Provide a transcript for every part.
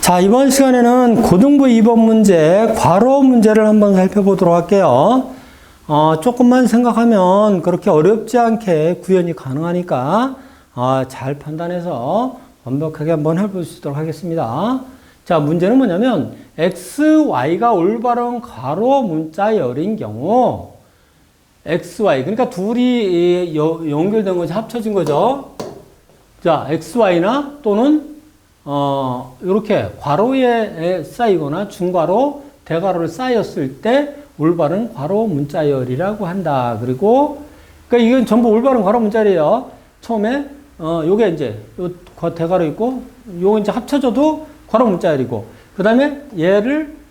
자, 이번 시간에는 고등부 2번 문제, 괄호 문제를 한번 살펴보도록 할게요. 조금만 생각하면 그렇게 어렵지 않게 구현이 가능하니까 잘 판단해서 완벽하게 한번 해볼 수 있도록 하겠습니다. 자, 문제는 뭐냐면 x, y가 올바른 괄호 문자열인 경우 x, y, 그러니까 둘이 연결된 것이 합쳐진 거죠. 자, x, y나 또는 이렇게 괄호에 쌓이거나 중괄호, 대괄호를 쌓였을 때 올바른 괄호 문자열이라고 한다. 그리고 그러니까 이건 전부 올바른 괄호 문자열이에요. 처음에 요게 이제 요 대괄호 있고 요거 이제 합쳐져도 괄호 문자열이고, 그다음에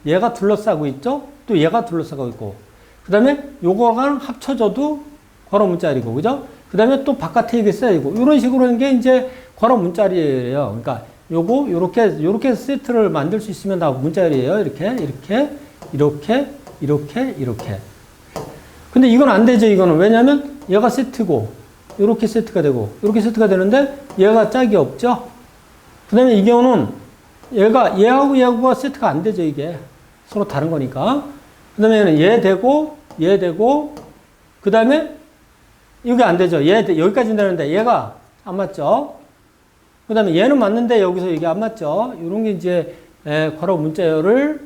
얘가 둘러싸고 있죠. 또 얘가 둘러싸고 있고, 그다음에 요거랑 합쳐져도 괄호 문자열이고, 그죠? 그다음에 또 바깥에 이게 쌓이고, 이런 식으로 하는 게 이제 괄호 문자열이에요. 그러니까 요렇게 세트를 만들 수 있으면 다 문자열이에요. 이렇게. 근데 이건 안 되죠, 이거는. 왜냐면 얘가 세트고, 요렇게 세트가 되고, 요렇게 세트가 되는데 얘가 짝이 없죠? 그 다음에 이 경우는 얘하고 세트가 안 되죠, 이게. 서로 다른 거니까. 그 다음에 얘 되고, 그 다음에 이게 안 되죠. 여기까지 되는데 얘가 안 맞죠? 그 다음에 얘는 맞는데 여기서 이게 안 맞죠? 이런 게 이제 괄호 문자열을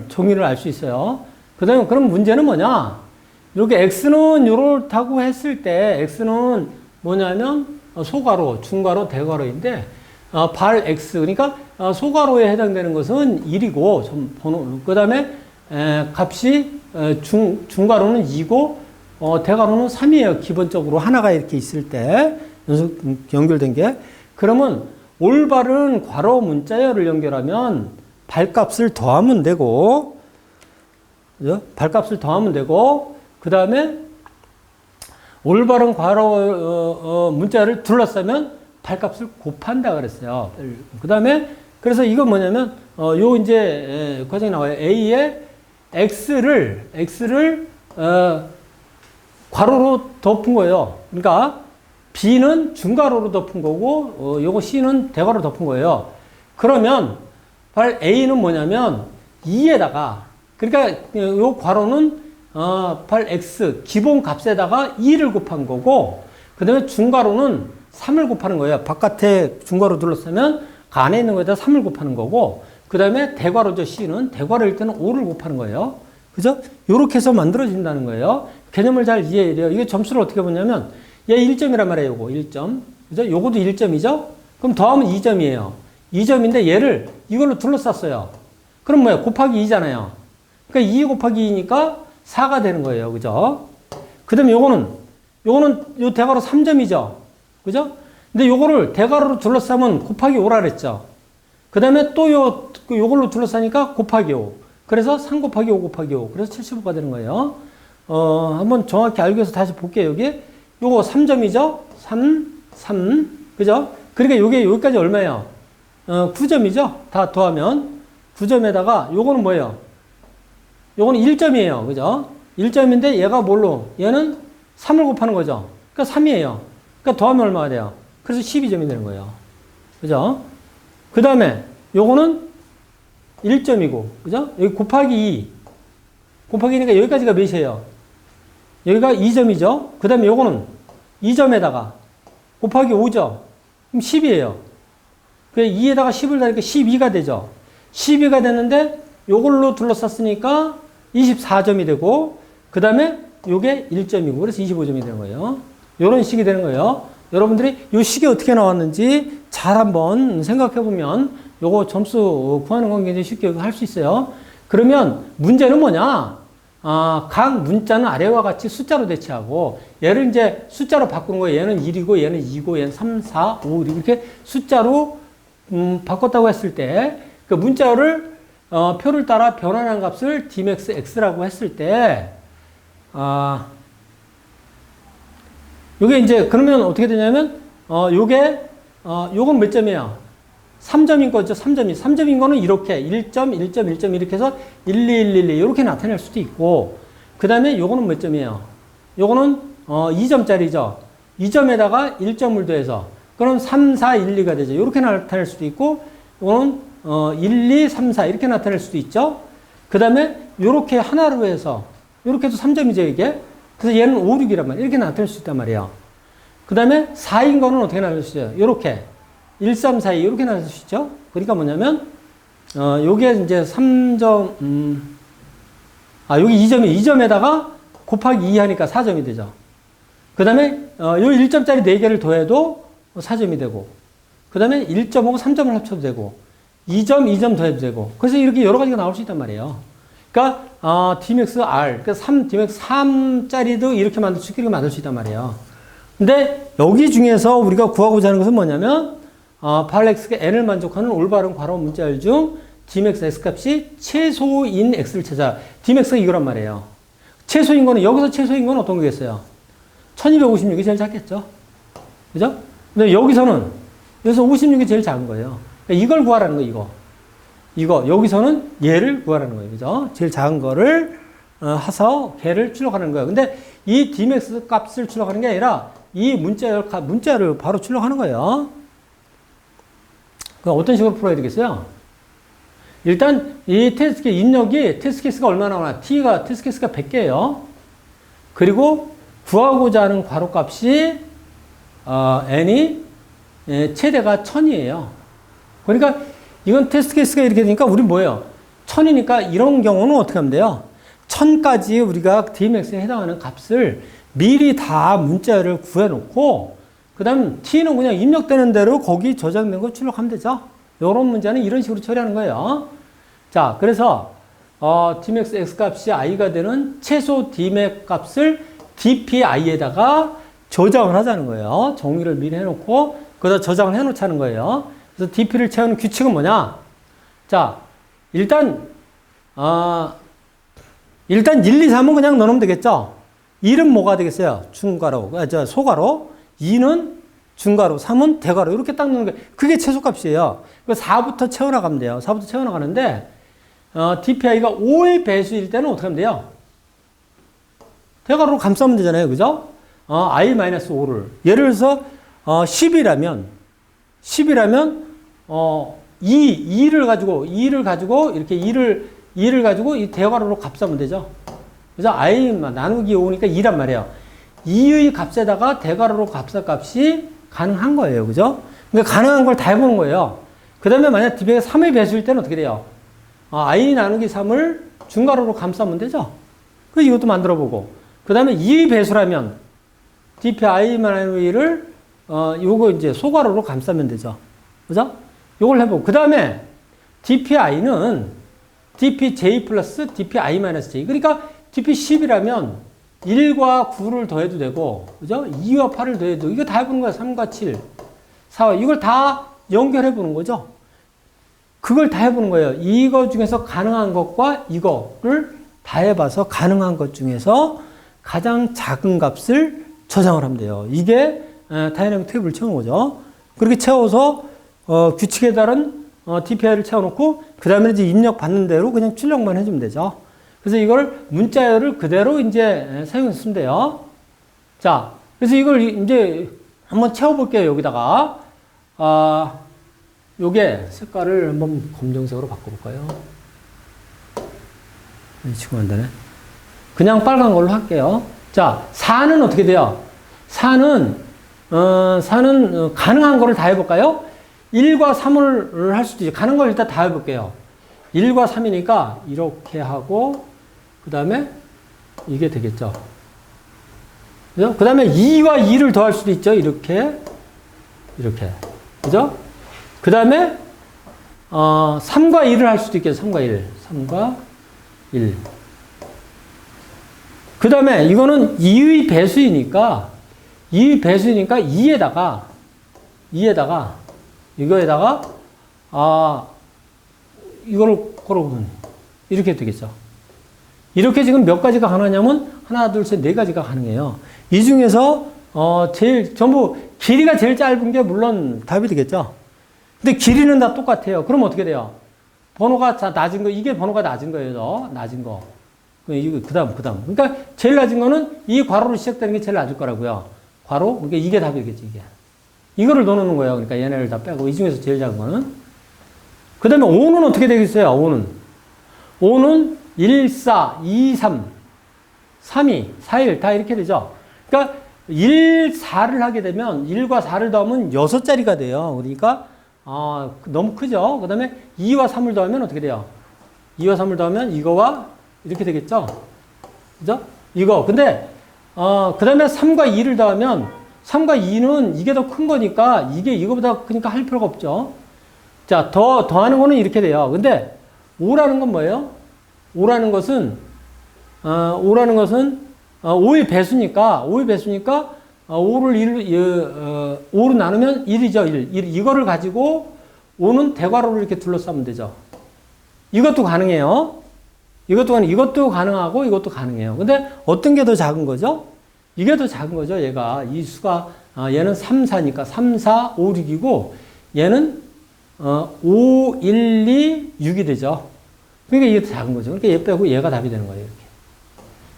정의를 알 수 있어요. 그 다음에 그럼 문제는 뭐냐? 이렇게 x는 이렇다고 했을 때 x는 뭐냐면 소괄호, 중괄호, 대괄호인데 발 x, 그러니까 소괄호에 해당되는 것은 1이고 그 다음에 값이 중괄호는 2고 대괄호는 3이에요. 기본적으로 하나가 이렇게 있을 때 연결된 게. 그러면 올바른 괄호 문자열을 연결하면 발값을 더하면 되고, 그죠? 발값을 더하면 되고, 그 다음에 올바른 괄호 문자열을 둘러싸면 발값을 곱한다 그랬어요. 그 다음에 그래서 이건 뭐냐면 요 이제 과정이 나와요. A에 x를 괄호로 덮은 거예요. 그러니까 B는 중괄호로 덮은 거고, 요거 C는 대괄호로 덮은 거예요. 그러면, A는 뭐냐면, 2에다가, 그러니까 요 괄호는, X, 기본 값에다가 2를 곱한 거고, 그 다음에 중괄호는 3을 곱하는 거예요. 바깥에 중괄호 둘러싸면, 안에 있는 거에다 3을 곱하는 거고, 그 다음에 대괄호죠, C는. 대괄호일 때는 5를 곱하는 거예요. 그죠? 요렇게 해서 만들어진다는 거예요. 개념을 잘 이해해야 돼요. 이게 점수를 어떻게 보냐면, 얘 1점이란 말이에요, 요거. 1점. 그죠? 요거도 1점이죠? 그럼 더하면 2점이에요. 2점인데 얘를 이걸로 둘러쌌어요. 그럼 뭐야? 곱하기 2잖아요. 그러니까 2 곱하기 2니까 4가 되는 거예요. 그죠? 그 다음에 요거는 요 대괄호 3점이죠? 그죠? 근데 요거를 대괄호로 둘러싸면 곱하기 5라 그랬죠? 그 다음에 또 요걸로 둘러싸니까 곱하기 5. 그래서 3 곱하기 5 곱하기 5. 그래서 75가 되는 거예요. 한번 정확히 알기 위해서 다시 볼게요, 여기. 요거 3점이죠? 3. 그죠? 그러니까 요게 여기까지 얼마예요? 9점이죠? 다 더하면. 9점에다가 요거는 뭐예요? 요거는 1점이에요. 그죠? 1점인데 얘가 뭘로? 얘는 3을 곱하는 거죠? 그러니까 3이에요. 그러니까 더하면 얼마가 돼요? 그래서 12점이 되는 거예요. 그죠? 그 다음에 요거는 1점이고, 그죠? 여기 곱하기 2. 곱하기니까 여기까지가 몇이에요? 여기가 2점이죠. 그 다음에 요거는 2점에다가 곱하기 5죠. 그럼 10이에요. 그 2에다가 10을 다니까 12가 되죠. 12가 되는데 요걸로 둘러쌌으니까 24점이 되고, 그 다음에 요게 1점이고, 그래서 25점이 되는 거예요. 요런 식이 되는 거예요. 여러분들이 요 식이 어떻게 나왔는지 잘 한번 생각해 보면 요거 점수 구하는 건 굉장히 쉽게 할 수 있어요. 그러면 문제는 뭐냐? 각 문자는 아래와 같이 숫자로 대체하고, 얘를 이제 숫자로 바꾸는 거예요. 얘는 1이고, 얘는 2고, 얘는 3, 4, 5, 이렇게 숫자로, 바꿨다고 했을 때, 그 문자를, 표를 따라 변환한 값을 dmax x라고 했을 때, 요게 이제, 그러면 어떻게 되냐면, 요건 몇 점이에요? 3점인 거죠. 3점인 거는 이렇게 1점 이렇게 해서 1, 2, 1, 1, 2 이렇게 나타낼 수도 있고, 그 다음에 요거는 몇 점이에요? 요거는 2점짜리죠. 2점에다가 1점을 더해서 그럼 3, 4, 1, 2가 되죠. 이렇게 나타낼 수도 있고, 요거는 1, 2, 3, 4 이렇게 나타낼 수도 있죠. 그 다음에 요렇게 하나로 해서 요렇게 해도 3점이죠 이게. 그래서 얘는 5, 6이란 말이에요. 이렇게 나타낼 수 있단 말이에요. 그 다음에 4인 거는 어떻게 나타낼 수 있어요? 요렇게 1, 3, 4, 2 이렇게 나타낼 수 있죠. 그러니까 뭐냐면 요게 이제 3점 여기 2점이 2점에다가 곱하기 2 하니까 4점이 되죠. 그 다음에 요 1점짜리 4개를 더해도 4점이 되고, 그 다음에 1점하고 3점을 합쳐도 되고, 2점, 2점 더해도 되고, 그래서 이렇게 여러 가지가 나올 수 있단 말이에요. 그러니까 Dmax R, 그러니까 Dmax 3짜리도 이렇게 만들 수 있게 만들 수 있단 말이에요. 근데 여기 중에서 우리가 구하고자 하는 것은 뭐냐면 발 X가 N을 만족하는 올바른 괄호 문자열 중 Dmax X값이 최소인 X를 찾아. Dmax가 이거란 말이에요. 최소인 거는, 여기서 최소인 건 어떤 거겠어요? 1256이 제일 작겠죠? 그죠? 근데 여기서 56이 제일 작은 거예요. 그러니까 이걸 구하라는 거예요, 이거. 여기서는 얘를 구하라는 거예요. 그죠? 제일 작은 거를, 해서 걔를 출력하는 거예요. 근데 이 Dmax 값을 출력하는 게 아니라 이 문자를 바로 출력하는 거예요. 그럼 어떤 식으로 풀어야 되겠어요? 일단 이 테스트 입력이 테스트 케이스가 얼마나 나오나? 테스트 케이스가 100개예요. 그리고 구하고자 하는 괄호 값이 n이 최대가 1000이에요. 그러니까 이건 테스트 케이스가 이렇게 되니까 우리 뭐예요? 1000이니까 이런 경우는 어떻게 하면 돼요? 1000까지 우리가 Dmax에 해당하는 값을 미리 다 문자열을 구해놓고 그 다음 t는 그냥 입력되는 대로 거기 저장된 거 출력하면 되죠. 이런 문제는 이런 식으로 처리하는 거예요. 자, 그래서 Dmax X값이 i가 되는 최소 Dmax 값을 dpi에다가 저장을 하자는 거예요. 정의를 미리 해놓고 거기다 저장을 해놓자는 거예요. 그래서 dp를 채우는 규칙은 뭐냐? 자, 일단 1, 2, 3은 그냥 넣으면 되겠죠? 1은 뭐가 되겠어요? 중괄호, 소괄호. 2는 중괄호, 3은 대괄호. 이렇게 딱 넣는 거예요. 그게 최소값이에요. 4부터 채워나가면 돼요. 4부터 채워나가는데, dpi가 5의 배수일 때는 어떻게 하면 돼요? 대괄호로 감싸면 되잖아요. 그죠? i-5를. 예를 들어서, 10이라면, 2를 가지고, 이렇게 2를 가지고 이 대괄호로 값싸면 되죠. 그래서 i 나누기 5니까 2란 말이에요. 2의 값에다가 대괄호로 값이 가능한 거예요. 그죠? 그러니까 가능한 걸 다 해보는 거예요. 그 다음에 만약 dp가 3의 배수일 때는 어떻게 돼요? i 나누기 3을 중괄호로 감싸면 되죠. 그래서 이것도 만들어 보고. 그 다음에 2의 배수라면 dp i-1을 요거 이제 소괄호로 감싸면 되죠. 그죠? 요걸 해보고. 그 다음에 dpi는 dpj 플러스 dpi-j. 그러니까 dp 10이라면 1과 9를 더해도 되고, 그죠? 2와 8을 더해도, 이거 다 해보는 거야. 3과 7, 4와, 이걸 다 연결해 보는 거죠. 그걸 다 해보는 거예요. 이거 중에서 가능한 것과 이거를 다 해봐서 가능한 것 중에서 가장 작은 값을 저장을 하면 돼요. 이게 다이내믹 테이블을 채우는 거죠. 그렇게 채워서 규칙에 따른 DPI를 채워놓고 그 다음에 이제 입력 받는 대로 그냥 출력만 해주면 되죠. 그래서 이걸 문자열을 그대로 이제 사용해서 쓰면 돼요. 자, 그래서 이걸 이제 한번 채워볼게요. 여기다가 요게 색깔을 한번 검정색으로 바꿔볼까요? 지금 안 되네. 그냥 빨간 걸로 할게요. 자, 4는 어떻게 돼요? 4는 가능한 거를 다 해볼까요? 1과 3을 할 수도 있죠. 가능한 걸 일단 다 해볼게요. 1과 3이니까 이렇게 하고 그 다음에 이게 되겠죠. 그죠? 그 다음에 2와 2를 더할 수도 있죠. 이렇게 그죠? 그 다음에 3과 1을 할 수도 있겠죠. 3과 1. 그 다음에 이거는 2의 배수이니까 2에다가 이거에다가 이거를 걸어보면 이렇게 되겠죠. 이렇게 지금 몇 가지가 가능하냐면 하나, 둘, 셋, 네 가지가 가능해요. 이 중에서 전부 길이가 제일 짧은 게 물론 답이 되겠죠. 근데 길이는 다 똑같아요. 그럼 어떻게 돼요? 번호가 낮은 거, 이게 번호가 낮은 거예요. 낮은 거. 그 다음. 그러니까 제일 낮은 거는 이 괄호로 시작되는 게 제일 낮을 거라고요. 괄호? 그러니까 이게 답이겠지, 이게. 이거를 넣어놓는 거예요. 그러니까 얘네를 다 빼고, 이 중에서 제일 작은 거는. 그 다음에 5는 어떻게 되겠어요? 5는 1, 4, 2, 3, 3, 2, 4, 1 다 이렇게 되죠. 그러니까 1, 4를 하게 되면 1과 4를 더하면 6자리가 돼요. 그러니까 너무 크죠. 그 다음에 2와 3을 더하면 어떻게 돼요? 2와 3을 더하면 이거와 이렇게 되겠죠. 그죠? 이거. 근데 그 다음에 3과 2를 더하면 3과 2는 이게 더 큰 거니까 이게 이거보다 크니까 할 필요가 없죠. 자, 더하는 거는 이렇게 돼요. 근데 5라는 건 뭐예요? 5라는 것은 5의 배수니까 5로 나누면 1이죠. 1. 이거를 가지고 5는 대괄호로 이렇게 둘러싸면 되죠. 이것도 가능해요. 이것도 가능하고 이것도 가능해요. 근데 어떤 게 더 작은 거죠? 이게 더 작은 거죠. 얘가 이 수가 얘는 3, 4니까 3, 4, 5, 6이고 얘는 5, 1, 2, 6이 되죠. 그러니까 이게 더 작은 거죠. 그러니까 얘 빼고 얘가 답이 되는 거예요. 이렇게.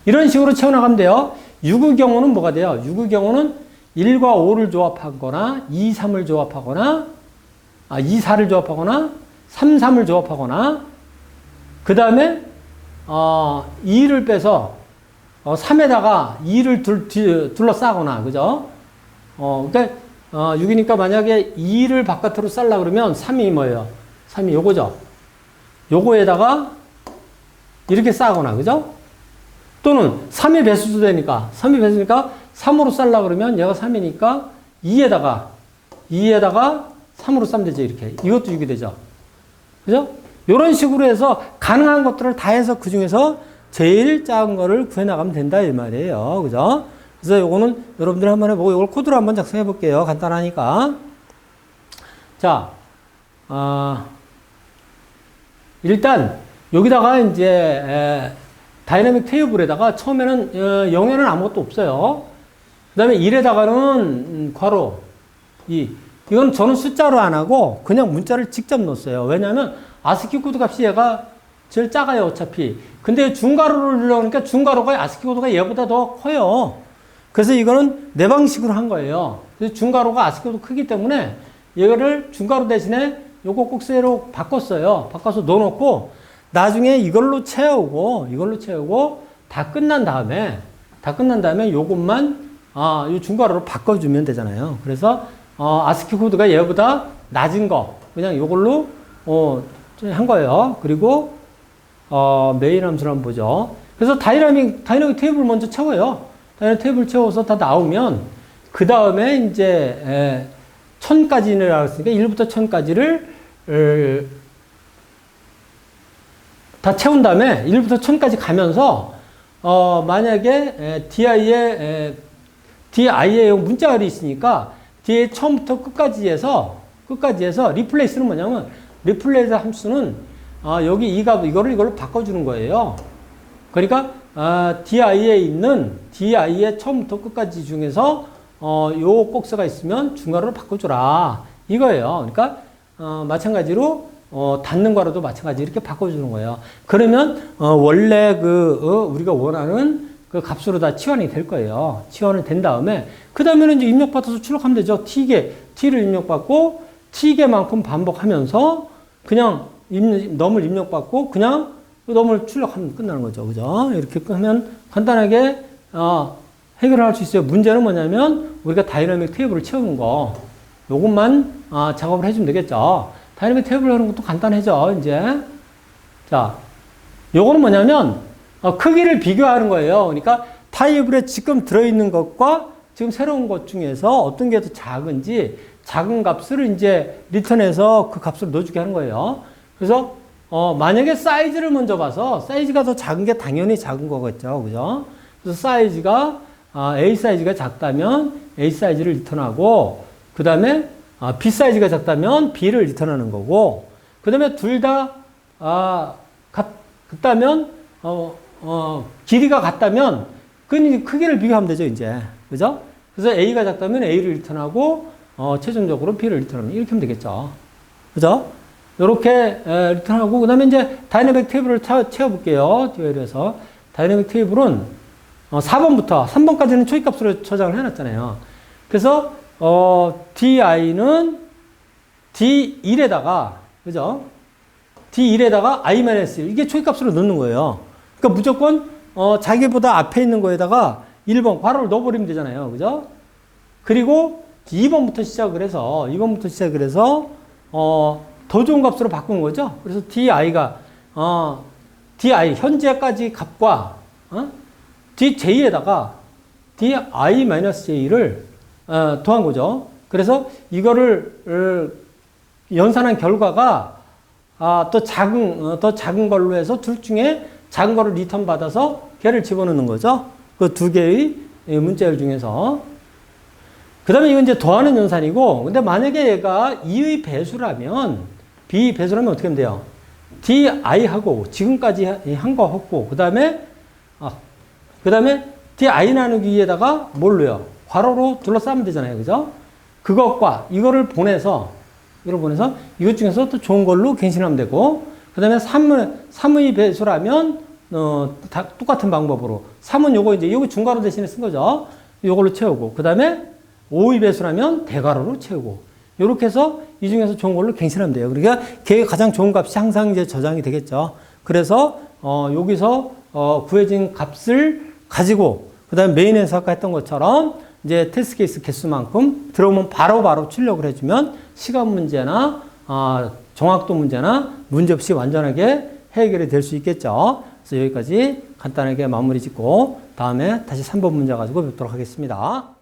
이런 식으로 채워나가면 돼요. 6의 경우는 뭐가 돼요? 6의 경우는 1과 5를 조합하거나 2, 3을 조합하거나 2, 4를 조합하거나 3, 3을 조합하거나 그 다음에 2를 빼서 3에다가 2를 둘러싸거나 그죠? 그러니까 6이니까 만약에 2를 바깥으로 쌀라 그러면 3이 뭐예요? 3이 요거죠. 요거에다가 이렇게 싸거나 그죠? 또는 3의 배수도 되니까 3의 배수니까 3으로 쌀라 그러면 얘가 3이니까 2에다가 3으로 싸면 되죠. 이렇게. 이것도 6이 되죠. 그죠? 이런 식으로 해서 가능한 것들을 다 해서 그 중에서 제일 작은 거를 구해나가면 된다 이 말이에요. 그죠? 그래서 요거는 여러분들 한번 해보고 이걸 코드로 한번 작성해 볼게요. 간단하니까. 자, 일단 여기다가 이제 다이내믹 테이블에다가 처음에는 0에는 아무것도 없어요. 그 다음에 1에다가는 괄호 2. 이건 저는 숫자로 안 하고 그냥 문자를 직접 넣었어요. 왜냐하면 아스키 코드 값이 얘가 제일 작아요, 어차피. 근데 중괄호를 넣으니까 중괄호가 아스키 코드가 얘보다 더 커요. 그래서 이거는 내 방식으로 한 거예요. 그래서 중괄호가 아스키 코드 크기 때문에 얘를 중괄호 대신에 요거 꼭새로 바꿨어요. 바꿔서 넣어놓고 나중에 이걸로 채우고 다 끝난 다음에 요것만 요 중괄호로 바꿔주면 되잖아요. 그래서 아스키 코드가 얘보다 낮은 거 그냥 요걸로 한 거예요. 그리고 메인 함수를 한번 보죠. 그래서 다이내믹 테이블 먼저 채워요. 다이내믹 테이블 채워서 다 나오면 그 다음에 이제 1000까지라고 했으니까 1부터 1000까지를 다 채운 다음에 1부터 1000까지 가면서 만약에 DI에 문자열이 있으니까 뒤에 처음부터 끝까지 해서 리플레이스는 뭐냐면 리플레이스 함수는 여기 이 값 이걸로 바꿔주는 거예요. 그러니까 DI의 처음부터 끝까지 중에서 요 꼭새가 있으면 중괄호로 바꿔줘라 이거예요. 그러니까 마찬가지로 닫는 괄호도 마찬가지 이렇게 바꿔주는 거예요. 그러면 원래 우리가 원하는 그 값으로 다 치환이 될 거예요. 치환이 된 다음에 그 다음에는 이제 입력받아서 출력하면 되죠. T를 입력받고 T개만큼 반복하면서 그냥 넘을 입력받고 그냥 넘을 출력하면 끝나는 거죠. 그죠? 이렇게 하면 간단하게 해결할 수 있어요. 문제는 뭐냐면 우리가 다이내믹 테이블을 채우는 거 요것만 작업을 해주면 되겠죠. 다이내믹 테이블 하는 것도 간단해져 이제. 자, 요거는 뭐냐면 크기를 비교하는 거예요. 그러니까 타입에 지금 들어있는 것과 지금 새로운 것 중에서 어떤 게 더 작은지 작은 값을 이제 리턴해서 그 값을 넣어주게 하는 거예요. 그래서 만약에 사이즈를 먼저 봐서 사이즈가 더 작은 게 당연히 작은 거겠죠. 그죠? 그래서 사이즈가 A 사이즈가 작다면 A 사이즈를 리턴하고 그 다음에 B 사이즈가 작다면 B를 리턴하는 거고 그 다음에 둘 다 같다면 길이가 같다면 그 크기를 비교하면 되죠. 이제 그죠? 그래서 A가 작다면 A를 리턴하고 최종적으로 B를 리턴하면 이렇게 하면 되겠죠. 그죠? 이렇게 리턴하고 그 다음에 이제 다이내믹 테이블을 채워볼게요. DL에서 다이내믹 테이블은 4번부터 3번까지는 초기값으로 저장을 해놨잖아요. 그래서 DI는 D1에다가 그죠? D1에다가 i-1 이게 초기값으로 넣는 거예요. 그러니까 무조건 자기보다 앞에 있는 거에다가 1번 괄호를 넣어버리면 되잖아요. 그죠? 그리고 2번부터 시작을 해서 더 좋은 값으로 바꾼 거죠. 그래서 di가 di 현재까지 값과 dj에다가 di-j를 더한 거죠. 그래서 이거를 연산한 결과가 더 작은 걸로 해서 둘 중에 작은 거를 리턴 받아서 걔를 집어넣는 거죠. 그 두 개의 문자열 중에서. 그 다음에 이건 이제 더하는 연산이고, 근데 만약에 얘가 2의 배수라면, B 배수라면 어떻게 하면 돼요? di하고, 지금까지 한 거 했고, 그 다음에 di 나누기 2에다가 뭘 넣어요? 괄호로 둘러싸면 되잖아요. 그죠? 그것과 이거를 보내서, 이것 중에서 또 좋은 걸로 갱신하면 되고, 그 다음에 3의 배수라면, 다 똑같은 방법으로. 3은 요거 중괄호 대신에 쓴 거죠. 요걸로 채우고. 그 다음에 5의 배수라면 대괄호로 채우고. 요렇게 해서 이 중에서 좋은 걸로 갱신하면 돼요. 그러니까 걔가 가장 좋은 값이 항상 이제 저장이 되겠죠. 그래서, 여기서, 구해진 값을 가지고, 그 다음에 메인에서 아까 했던 것처럼 이제 테스트 케이스 개수만큼 들어오면 바로 출력을 해주면 시간 문제나, 정확도 문제나 문제 없이 완전하게 해결이 될 수 있겠죠. 그래서 여기까지 간단하게 마무리 짓고 다음에 다시 3번 문제 가지고 뵙도록 하겠습니다.